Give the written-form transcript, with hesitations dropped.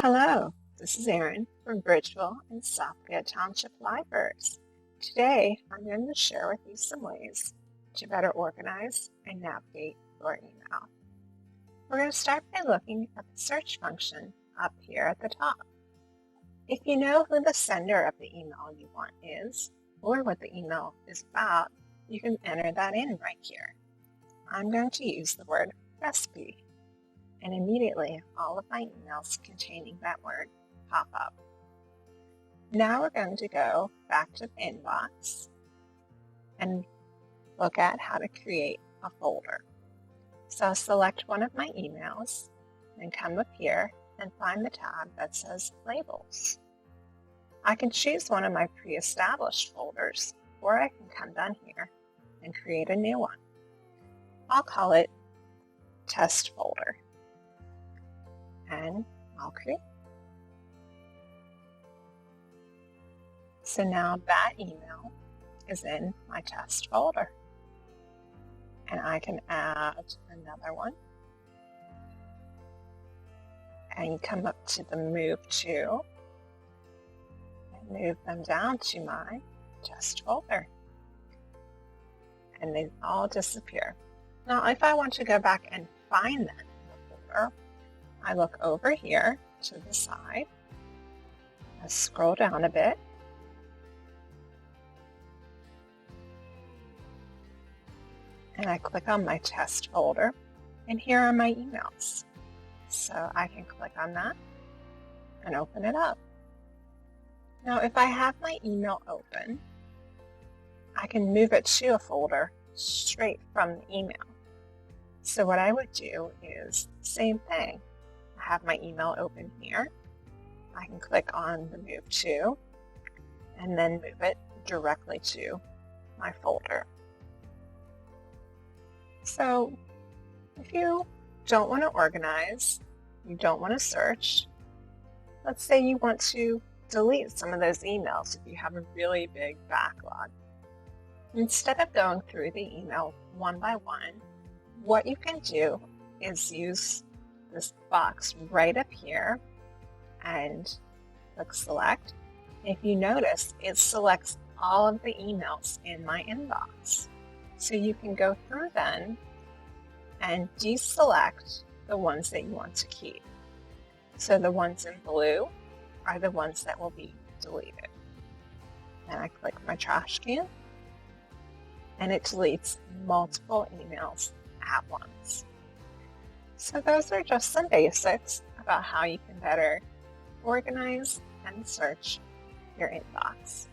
Hello, this is Erin from Bridgeville and Southfield Township Libraries. Today, I'm going to share with you some ways to better organize and navigate your email. We're going to start by looking at the search function up here at the top. If you know who the sender of the email you want is, or what the email is about, you can enter that in right here. I'm going to use the word recipe. And immediately all of my emails containing that word pop up. Now we're going to go back to the inbox and look at how to create a folder. So I'll select one of my emails and come up here and find the tab that says Labels. I can choose one of my pre-established folders, or I can come down here and create a new one. I'll call it Test Folder. And I'll create. So now that email is in my test folder. And I can add another one. And you come up to the Move To and move them down to my test folder. And they all disappear. Now if I want to go back and find them in the folder, I look over here to the side, I scroll down a bit, and I click on my test folder, and here are my emails. So I can click on that and open it up. Now if I have my email open, I can move it to a folder straight from the email. So what I would do is the same thing. I have my email open here. I can click on the Move To and then move it directly to my folder. So if you don't want to organize, you don't want to search, let's say you want to delete some of those emails if you have a really big backlog. Instead of going through the email one by one, what you can do is use this box right up here and click Select. If you notice, it selects all of the emails in my inbox. So you can go through then and deselect the ones that you want to keep. So the ones in blue are the ones that will be deleted. And I click my trash can and it deletes multiple emails at once. So those are just some basics about how you can better organize and search your inbox.